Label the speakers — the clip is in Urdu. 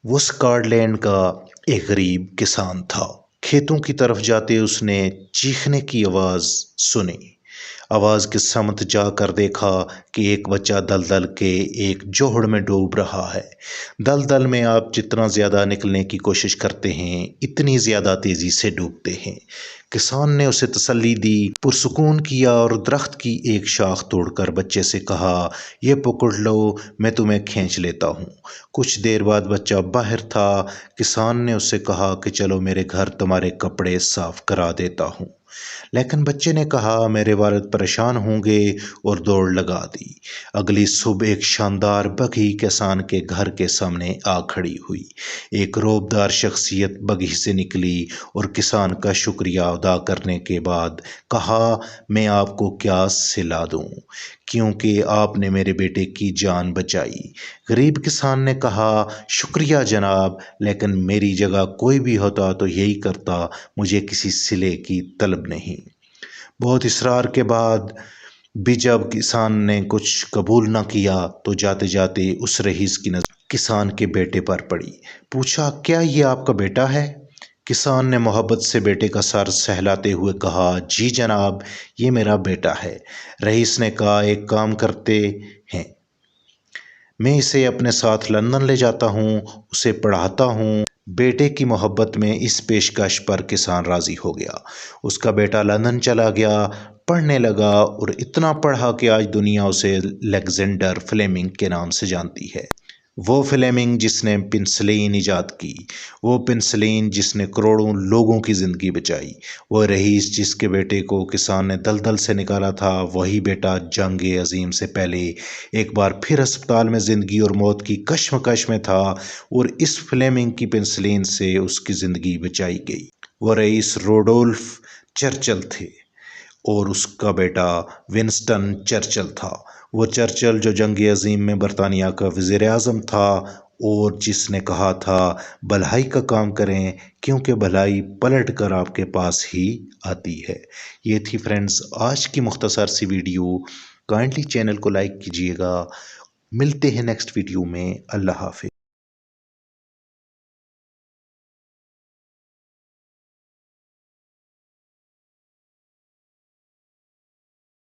Speaker 1: وہ اسکاٹ لینڈ کا ایک غریب کسان تھا۔ کھیتوں کی طرف جاتے اس نے چیخنے کی آواز سنی۔ آواز کی سمت جا کر دیکھا کہ ایک بچہ دلدل کے ایک جوہڑ میں ڈوب رہا ہے۔ دلدل میں آپ جتنا زیادہ نکلنے کی کوشش کرتے ہیں اتنی زیادہ تیزی سے ڈوبتے ہیں۔ کسان نے اسے تسلی دی، پرسکون کیا اور درخت کی ایک شاخ توڑ کر بچے سے کہا، یہ پکڑ لو، میں تمہیں کھینچ لیتا ہوں۔ کچھ دیر بعد بچہ باہر تھا۔ کسان نے اس سے کہا کہ چلو میرے گھر تمہارے کپڑے صاف کرا دیتا ہوں۔ لیکن بچے نے کہا میرے والد پریشان ہوں گے اور دوڑ لگا دی۔ اگلی صبح ایک شاندار بگھی کسان کے گھر کے سامنے آ کھڑی ہوئی۔ ایک روبدار شخصیت بگھی سے نکلی اور کسان کا شکریہ ادا کرنے کے بعد کہا، میں آپ کو کیا صلہ دوں کیونکہ آپ نے میرے بیٹے کی جان بچائی۔ غریب کسان نے کہا، شکریہ جناب، لیکن میری جگہ کوئی بھی ہوتا تو یہی کرتا، مجھے کسی صلے کی طلب نہیں۔ بہت اصرار کے بعد بھی جب کسان نے کچھ قبول نہ کیا تو جاتے جاتے اس رئیس کی نظر کسان کے بیٹے پر پڑی۔ پوچھا، کیا یہ آپ کا بیٹا ہے؟ کسان نے محبت سے بیٹے کا سر سہلاتے ہوئے کہا، جی جناب، یہ میرا بیٹا ہے۔ رئیس نے کہا، ایک کام کرتے ہیں، میں اسے اپنے ساتھ لندن لے جاتا ہوں، اسے پڑھاتا ہوں۔ بیٹے کی محبت میں اس پیشکش پر کسان راضی ہو گیا۔ اس کا بیٹا لندن چلا گیا، پڑھنے لگا اور اتنا پڑھا کہ آج دنیا اسے الیگزینڈر فلیمنگ کے نام سے جانتی ہے۔ وہ فلیمنگ جس نے پنسلین ایجاد کی، وہ پنسلین جس نے کروڑوں لوگوں کی زندگی بچائی، وہ رئیس جس کے بیٹے کو کسان نے دلدل سے نکالا تھا، وہی بیٹا جنگ عظیم سے پہلے ایک بار پھر اسپتال میں زندگی اور موت کی کشمکش میں تھا اور اس فلیمنگ کی پنسلین سے اس کی زندگی بچائی گئی۔ وہ رئیس روڈولف چرچل تھے اور اس کا بیٹا ونسٹن چرچل تھا۔ وہ چرچل جو جنگ عظیم میں برطانیہ کا وزیر اعظم تھا اور جس نے کہا تھا، بھلائی کا کام کریں کیونکہ بھلائی پلٹ کر آپ کے پاس ہی آتی ہے۔ یہ تھی فرینڈز آج کی مختصر سی ویڈیو۔ کائنڈلی چینل کو لائک کیجیے گا۔ ملتے ہیں نیکسٹ ویڈیو میں۔ اللہ حافظ۔